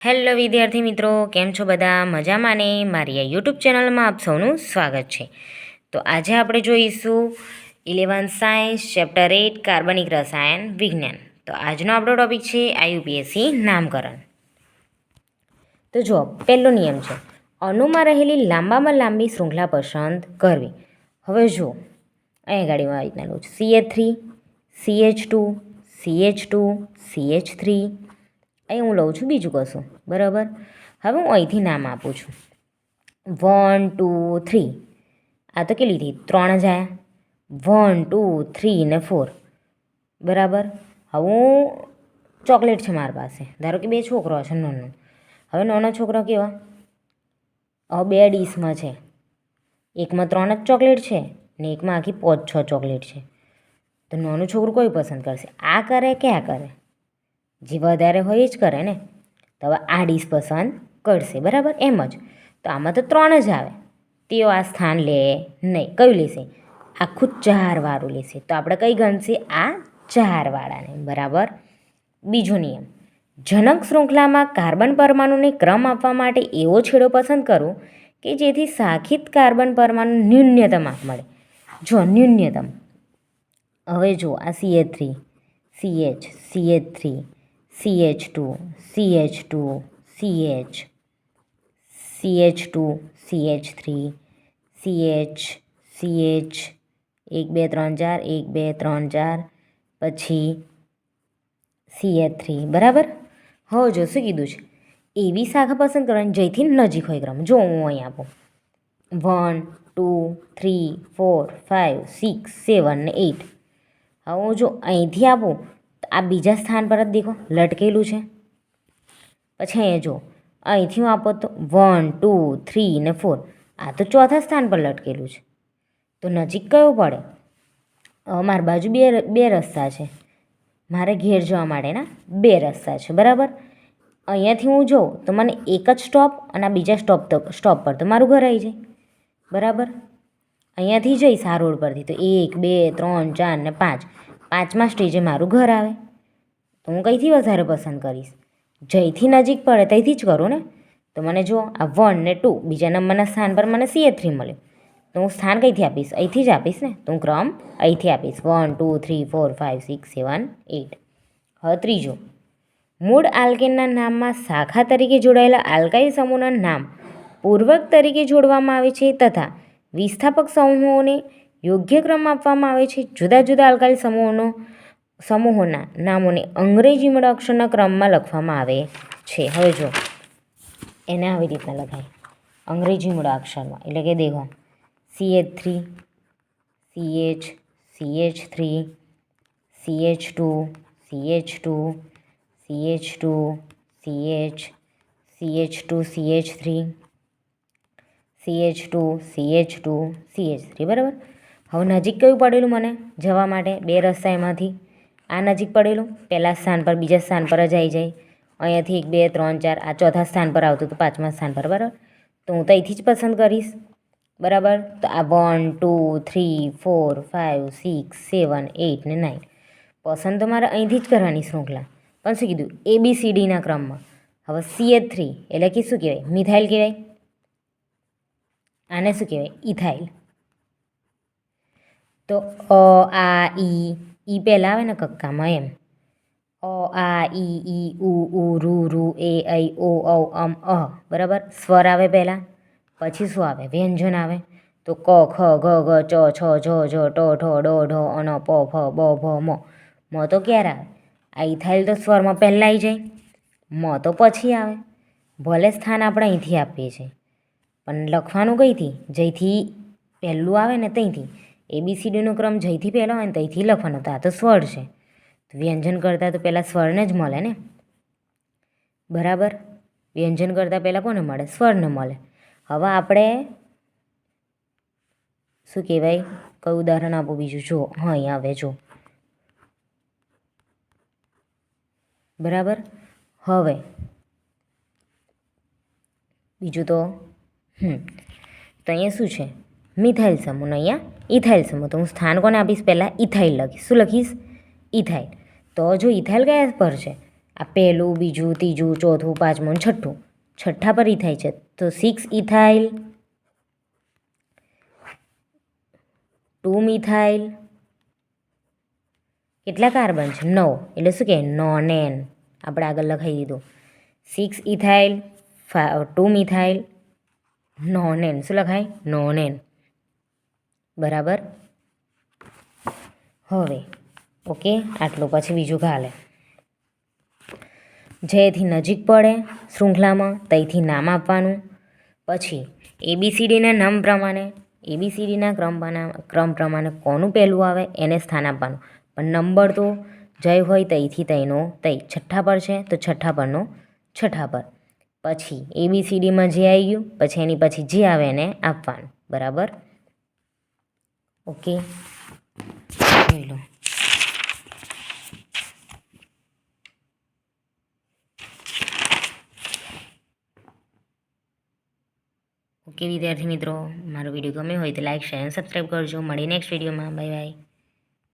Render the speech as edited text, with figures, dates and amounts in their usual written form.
Hello વિદ્યાર્થી મિત્રો, કેમ છો બધા? મજામાં ને? મારી આ યુટ્યુબ ચેનલમાં આપ સૌનું સ્વાગત છે. તો આજે આપણે જોઈશું 11th સાયન્સ ચેપ્ટર 8 કાર્બનિક રસાયણ વિજ્ઞાન. તો આજનો આપણો ટોપિક છે આઈયુપીએસસી નામકરણ. તો જુઓ, પહેલો નિયમ છે અણુમાં રહેલી લાંબામાં લાંબી શૃંખલા પસંદ કરવી. હવે જુઓ, અહીંયા ગાડીમાં આવી રીતના લઉં છું CH3 CH2 CH3. અહીં હું લઉં છું બીજું કશું, બરાબર. હવે હું અહીંથી નામ આપું છું 1 2 3. આ તો કેટલી થઈ? 3 જ આવ્યા. 1 2 3 ને 4, બરાબર. હવે હું ચોકલેટ છે મારી પાસે, ધારો કે 2 છોકરો છે નાનો. હવે નાનો છોકરો કેવા? હવે 2 ડીશમાં છે, એકમાં 3 જ ચોકલેટ છે ને એકમાં આખી 5-6 ચોકલેટ છે. તો નાનું છોકરું કોઈ પસંદ કરશે? આ કરે કે આ કરે? જે વધારે હોય એ જ કરે ને. તો હવે આ ડીશ પસંદ કરશે, બરાબર. એમ જ તો આમાં તો 3 જ આવે, તેઓ આ સ્થાન લે નહીં. કયું લેશે? આખું 4 વાળું લેશે. તો આપણે કઈ ગણશે? આ 4 વાળાને, બરાબર. બીજો નિયમ, જનક શૃંખલામાં કાર્બન પરમાણુને ક્રમ આપવા માટે એવો છેડો પસંદ કરો કે જેથી શાખિત કાર્બન પરમાણુ ન્યૂનતમ આંક મળે. જો ન્યૂનતમ, હવે જો આ CH3 CH CH3 CH2 CH2 CH CH2 CH3 CH CH 1 2 3 4 1 2 3 4 પછી CH3, બરાબર. હવે જો શું કીધું છે? એવી શાખા પસંદ કરવાની જેથી નજીક હોય ક્રમ. જો હું અહીં આપું 1 2 3 4 5 6 7 ને 8. હવે હું જો અહીંથી આપું તો આ બીજા સ્થાન પર જ દેખો લટકેલું છે. પછી અહીંયા જો અહીંથી હું આપો તો 1 2 3 ને 4, આ તો ચોથા સ્થાન પર લટકેલું છે. તો નજીક કયું પડે? મારી બાજુ બે રસ્તા છે, મારે ઘેર જવા માટેના 2 રસ્તા છે, બરાબર. અહીંયાથી હું જોઉં તો મને એક જ સ્ટોપ અને આ બીજા સ્ટોપ પર તો મારું ઘર આવી જાય, બરાબર. અહીંયાથી જઈશ આ રોડ પરથી તો 1 2 3 4 ને 5, 5મા સ્ટેજે મારું ઘર આવે. તો હું કઈથી વધારે પસંદ કરીશ? જઈથી નજીક પડે ત્યાંથી જ કરું ને. તો મને જો આ 1 ને 2 બીજા નંબરના સ્થાન પર મને CH3 મળ્યું, તો હું સ્થાન કઈથી આપીશ? અહીંથી જ આપીશ ને. તો હું ક્રમ અહીંથી આપીશ 1 2 3 4 5 6 7 8. હવે ત્રીજો, મૂળ આલ્કેનના નામમાં શાખા તરીકે જોડાયેલા આલ્કાઇલ સમૂહના નામ પૂર્વક તરીકે જોડવામાં આવે છે તથા વિસ્થાપક સમૂહોને યોગ્ય ક્રમ આપવામાં આવે છે. જુદા જુદા આલ્કાઇલ સમૂહોના નામોને અંગ્રેજી મૂળાક્ષરના ક્રમમાં લખવામાં આવે છે. હવે જો એને આવી રીતના લખાય અંગ્રેજી મૂળાક્ષરમાં, એટલે કે દેખો CH3 CH CH3 CH2 CH2 CH2 CH CH2 CH3 CH2 CH2 CH3, બરાબર. હવે નજીક કયું પડેલું મને જવા માટે? 2 રસ્તા એમાંથી આ નજીક પડેલું પહેલાં સ્થાન પર, બીજા સ્થાન પર જ આવી જાય. અહીંયાથી 1 2 3 4 આ ચોથા સ્થાન પર આવતું હતું, 5મા સ્થાન પર, બરાબર. તો હું તો અહીંથી જ પસંદ કરીશ, બરાબર. તો આ 1 2 3 4 5 6 7 8 ને 9 પસંદ તો મારે અહીંથી જ કરવાની શૃંખલા. પણ શું કીધું? ABCDના ક્રમમાં. હવે CH3 એટલે કે શું કહેવાય? મિથાઇલ કહેવાય. આને શું કહેવાય? ઇથાઇલ. તો આ ઈ પહેલાં આવે ને કક્કામાં, એમ આ ઈ ઉ રૂ એ ઐ ઓ ઔ અમ અ, બરાબર. સ્વર આવે પહેલાં, પછી શું આવે? વ્યંજન આવે. તો ક ખ ગ ગ ચ છ જ ઝ ટ ઠ ડ ઢ અન પ ફ બ ભ મ. મ તો ક્યારે આવે? આ ઇથાઇલ તો સ્વરમાં પહેલાં આવી જાય, મ તો પછી આવે. ભલે સ્થાન આપણે અહીંથી આપીએ છીએ પણ લખવાનું કઈથી? જઈથી પહેલું આવે ને ત્યાંથી. ABCDનો ક્રમ જઈથી પહેલો આવે ને ત્યાંથી લખવાનો. તો આ તો સ્વર છે, તો વ્યંજન કરતાં તો પહેલાં સ્વરને જ મળે ને, બરાબર. વ્યંજન કરતાં પહેલાં કોને મળે? સ્વરને મળે. હવે આપણે શું કહેવાય? કયું ઉદાહરણ આપો બીજું? જો હા અહીં આવે જો, બરાબર. હવે બીજું તો અહીંયા શું છે? મિથાઇલ સમૂહ, અહીંયા ઇથાઇલ સમૂહ. તો હું સ્થાન કોને આપીશ? પહેલાં ઇથાઇલ લખીશ. શું લખીશ? ઇથાઇલ. તો જો ઇથાઇલ કયા પર છે? આ પહેલું, બીજું, ત્રીજું, ચોથું, પાંચમું અને છઠ્ઠું. છઠ્ઠા પર ઇથાઇલ છે તો 6 ઇથાઇલ, 2 મિથાઇલ, કેટલા કાર્બન છે? 9. એટલે શું કહે? નોનેન. આપણે આગળ લખાઈ દીધું 6 ઇથાઇલ, 2 મિથાઇલ, નોનેન. શું લખાય? નોનેન. બરાબર. હવે ઓકે, આટલું. પછી બીજું ગાલે જેથી નજીક પડે શૃંખલામાં ત્યાંથી નામ આપવાનું. પછી ABCDના નામ પ્રમાણે ABCDના ક્રમ પ્રમાણે કોનું પહેલું આવે એને સ્થાન આપવાનું. પણ નંબર તો જય હોય ત્યાંથી ત્યાંનો ત્યાં. છઠ્ઠા પર છે તો છઠ્ઠા પરનો છઠ્ઠા પર. પછી ABCDમાં જે આવી ગયું પછી એની પછી જે આવે એને આપવાનું. બરાબર. ઓકે, જોઈ લો. ઓકે વિદ્યાર્થી મિત્રો, મારો વિડીયો ગમ્યો હોય તો લાઈક, શેર અને સબસ્ક્રાઈબ કરજો. મળી નેક્સ્ટ વિડીયોમાં. Bye bye.